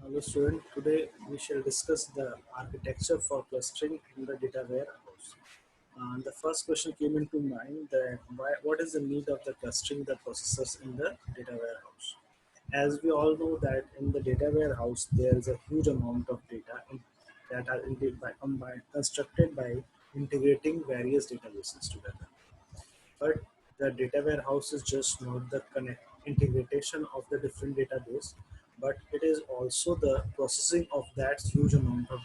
Hello student, today we shall discuss the architecture for clustering in the data warehouse. The first question came into mind that what is the need of the clustering the processors in the data warehouse? As we all know that in the data warehouse there is a huge amount of data that are constructed by integrating various databases together. But the data warehouse is just not the integration of the different database, but it is also the processing of that huge amount of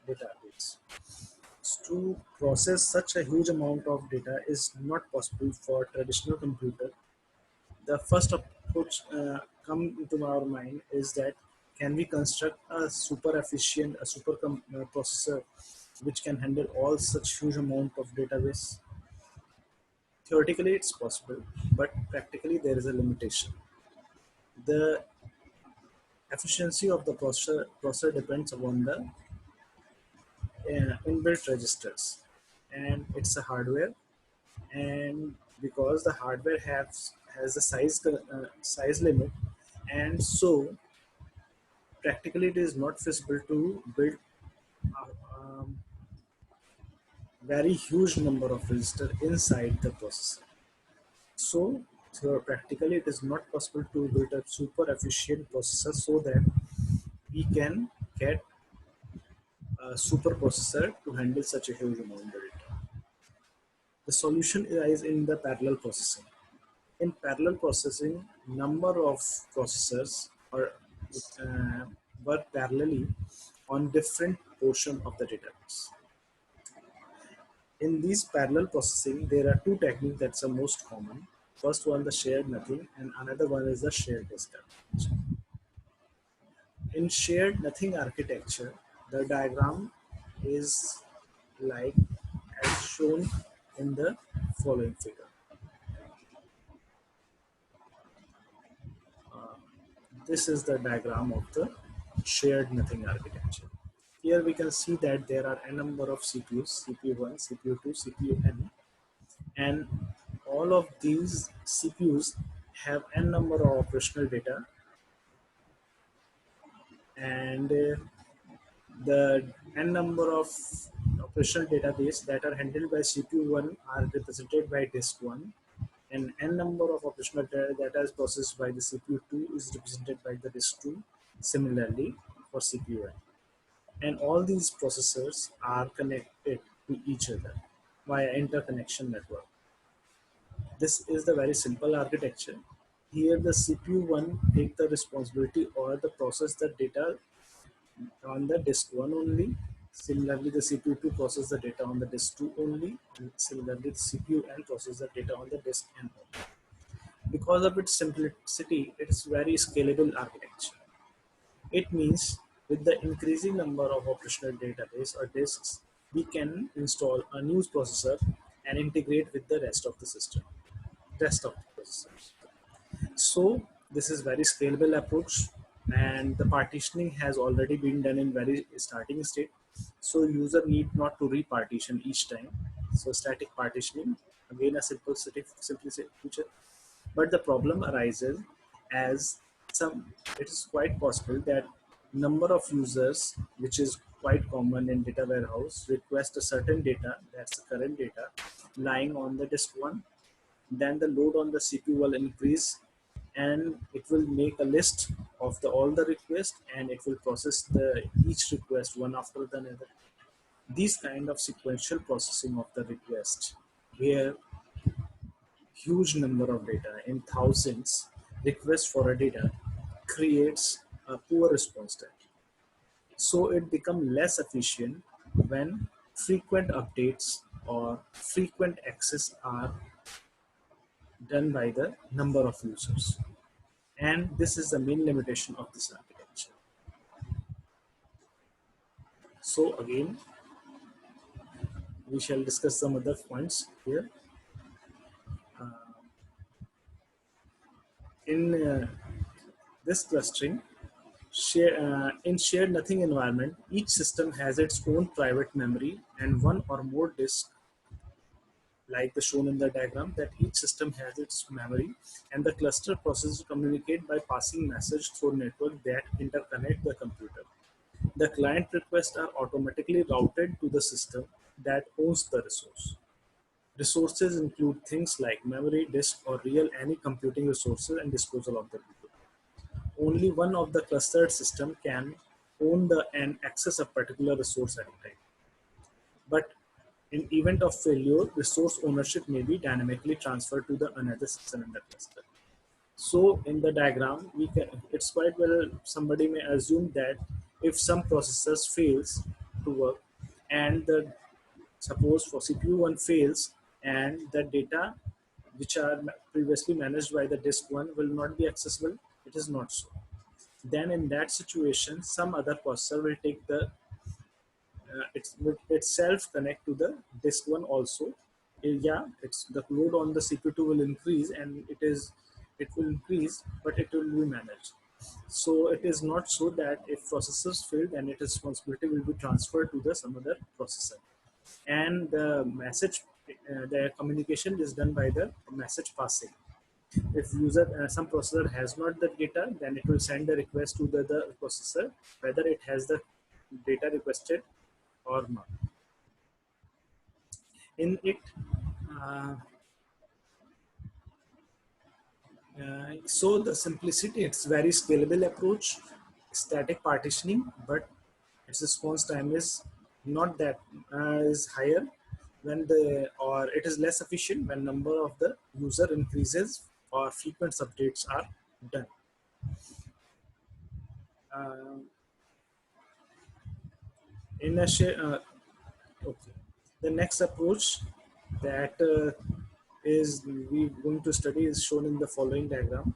database. To process such a huge amount of data is not possible for traditional computer. The first approach come into our mind is that can we construct a super efficient, a processor which can handle all such huge amount of database? Theoretically, it's possible, but practically there is a limitation. The efficiency of the processor depends upon the inbuilt registers, and it's a hardware. And because the hardware has a size limit, and so practically it is not feasible to build a very huge number of registers inside the processor. So practically it is not possible to build a super efficient processor so that we can get a super processor to handle such a huge amount of data. The solution lies in the parallel processing. In parallel processing, number of processors uh, work parallelly on different portion of the database. In these parallel processing, there are two techniques that's the most common. First one, the shared nothing, and another one is the shared disk architecture. In shared nothing architecture, the diagram is like as shown in the following figure. This is the diagram of the shared nothing architecture. Here we can see that there are a number of CPUs, CPU1, CPU2, CPU-N, and all of these CPUs have n number of operational data, and the n number of operational database that are handled by CPU1 are represented by disk 1, and n number of operational data that is processed by the CPU2 is represented by the disk 2, similarly for CPU1. And all these processors are connected to each other via interconnection network. This is the very simple architecture. Here the CPU1 take the responsibility or the process the data on the disk 1 only. Similarly, the CPU2 process the data on the disk 2 only. And similarly, the CPU-N process the data on the disk N only. Because of its simplicity, it is very scalable architecture. It means with the increasing number of operational database or disks, we can install a new processor and integrate with the rest of the system, rest of the processors. So this is very scalable approach, and the partitioning has already been done in very starting state. So user need not to repartition each time. So static partitioning, again a simplicity feature. But the problem arises as it is quite possible that number of users, which is quite common in data warehouse, request a certain data, that's the current data, lying on the disk 1. Then the load on the CPU will increase, and it will make a list of all the requests, and it will process each request one after the another. These kind of sequential processing of the request, where huge number of data in thousands requests for a data, creates a poor response time. So it becomes less efficient when frequent updates or frequent access are done by the number of users. And this is the main limitation of this architecture. So again, we shall discuss some other points here. In this clustering, in shared nothing environment, each system has its own private memory and one or more disks like the shown in the diagram, that each system has its memory, and the cluster processes communicate by passing message through network that interconnect the computer. The client requests are automatically routed to the system that owns the resource. Resources include things like memory, disk, or real any computing resources and disposal of the computer. Only one of the clustered system can own the and access a particular resource at a time. But in event of failure, resource ownership may be dynamically transferred to the another system in the cluster. So in the diagram, it's quite well somebody may assume that if some processors fails to work, and the suppose for CPU one fails and the data which are previously managed by the disk one will not be accessible, it is not so. Then in that situation, some other processor will take the will itself connect to the disk one also. Yeah, it's the load on the CPU2 will increase, and it will increase, but it will be managed. So it is not so that if processors fail, then its responsibility will be transferred to the some other processor, and the message, the communication is done by the message passing. If user some processor has not the data, then it will send the request to the processor whether it has the data requested or not. In it, uh, so the simplicity, it's very scalable approach, static partitioning, but its response time is not that is higher when the or it is less efficient when number of the user increases or frequent updates are done. Uh, in a okay, the next approach that is we going to study is shown in the following diagram.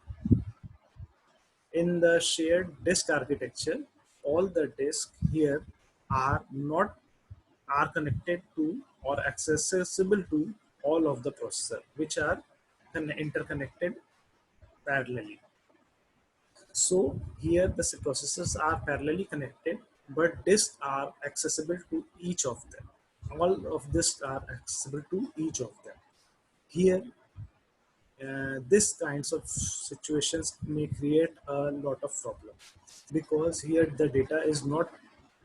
In the shared disk architecture, all the disks here are not are connected to or accessible to all of the processor, which are interconnected parallelly. So here the processors are parallelly connected, but disks are accessible to each of them. All of disks are accessible to each of them. Here, this kinds of situations may create a lot of problem, because here the data is not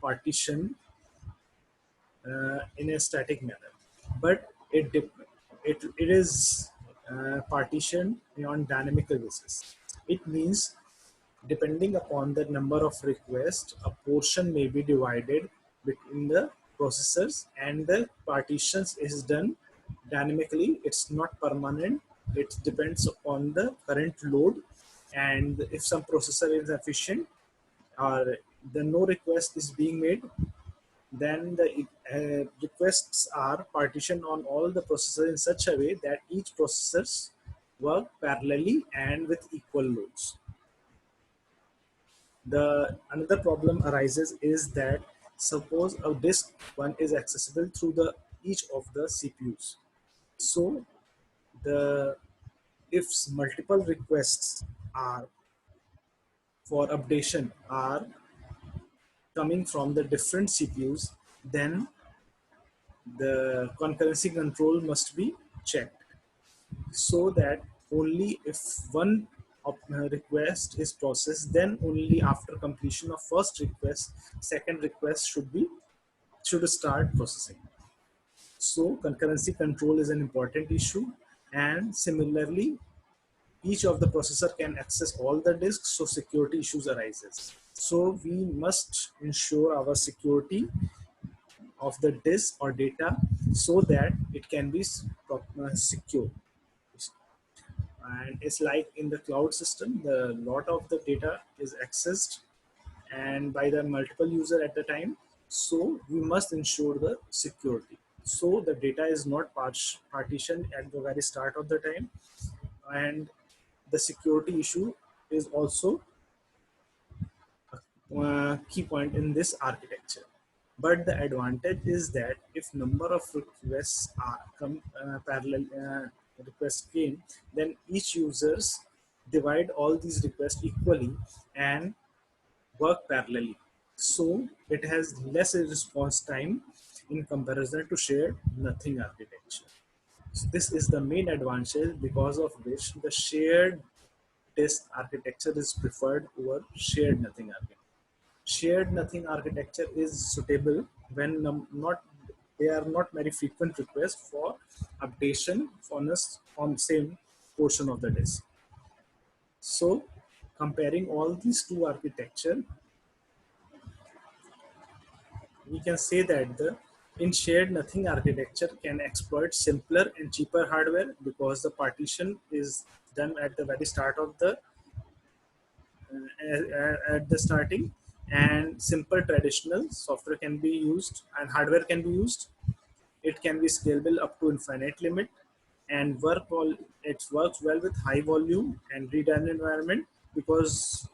partitioned in a static manner, but it is partitioned on dynamical basis. It means depending upon the number of requests, a portion may be divided between the processors, and the partitions is done dynamically. It's not permanent. It depends upon the current load, and if some processor is efficient or the no request is being made, then the requests are partitioned on all the processors in such a way that each processors work parallelly and with equal loads. The another problem arises is that suppose a disk one is accessible through the each of the CPUs. So the if multiple requests are for updation are coming from the different CPUs, then the concurrency control must be checked, so that only if one request is processed, then only after completion of first request, second request should start processing. So concurrency control is an important issue, and similarly, each of the processor can access all the disks, so security issues arises. So we must ensure our security of the disk or data so that it can be secure. And it's like in the cloud system, the lot of the data is accessed and by the multiple user at the time, so we must ensure the security, so the data is not partitioned at the very start of the time, and the security issue is also a key point in this architecture. But the advantage is that if number of requests are parallel requests came, then each users divide all these requests equally and work parallelly. So it has less response time in comparison to shared nothing architecture. So this is the main advantage because of which the shared disk architecture is preferred over shared nothing architecture. Shared nothing architecture is suitable when not there are not very frequent requests for updation on same portion of the disk. So comparing all these two architecture, we can say that the in shared nothing architecture can exploit simpler and cheaper hardware because the partition is done at the very start of the at the starting, and simple traditional software can be used and hardware can be used. It can be scalable up to infinite limit and it works well with high volume and read and environment because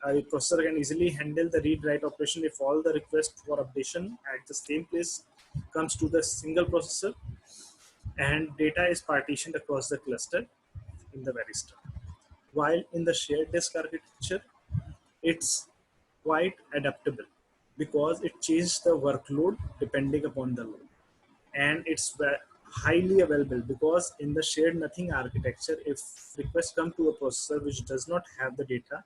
a processor can easily handle the read write operation if all the requests for updation at the same place comes to the single processor, and data is partitioned across the cluster in the very start. While in the shared disk architecture, it's quite adaptable because it changes the workload depending upon the load, and it's highly available because in the shared nothing architecture, if requests come to a processor which does not have the data,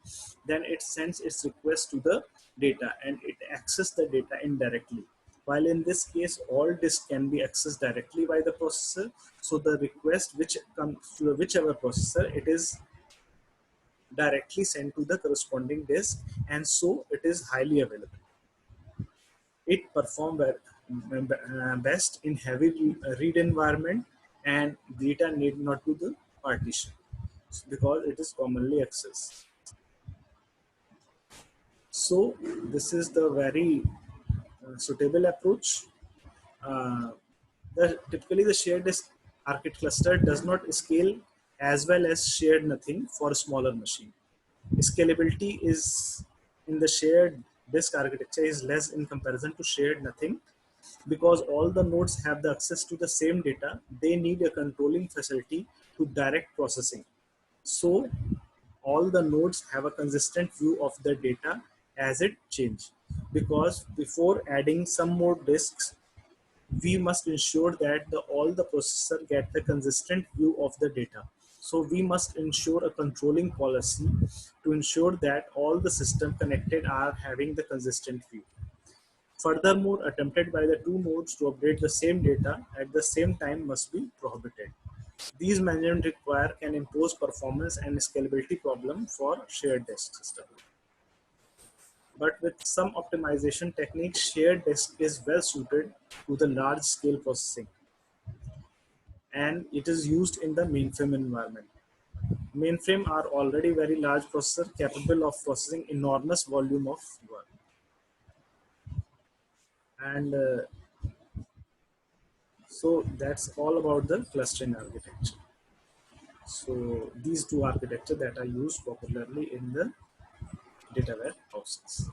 then it sends its request to the data and it accesses the data indirectly, while in this case all disk can be accessed directly by the processor. So the request which comes to whichever processor, it is directly sent to the corresponding disk, and so it is highly available. It performs best in heavy read environment, and data need not to the partition because it is commonly accessed. So this is the very suitable approach. Uh, Typically the shared disk architecture cluster does not scale as well as shared nothing for smaller machine. Scalability is in the shared disk architecture is less in comparison to shared nothing because all the nodes have the access to the same data. They need a controlling facility to direct processing. So all the nodes have a consistent view of the data as it changes, because before adding some more disks, we must ensure that all the processor get the consistent view of the data. So we must ensure a controlling policy to ensure that all the system connected are having the consistent view. Furthermore, attempted by the two nodes to update the same data at the same time must be prohibited. These management require can impose performance and scalability problem for shared disk system. But with some optimization techniques, shared disk is well suited to the large scale processing, and it is used in the mainframe environment. Mainframe are already very large processor capable of processing enormous volume of work. And so that's all about the clustering architecture. So these two architecture that are used popularly in the data warehouses.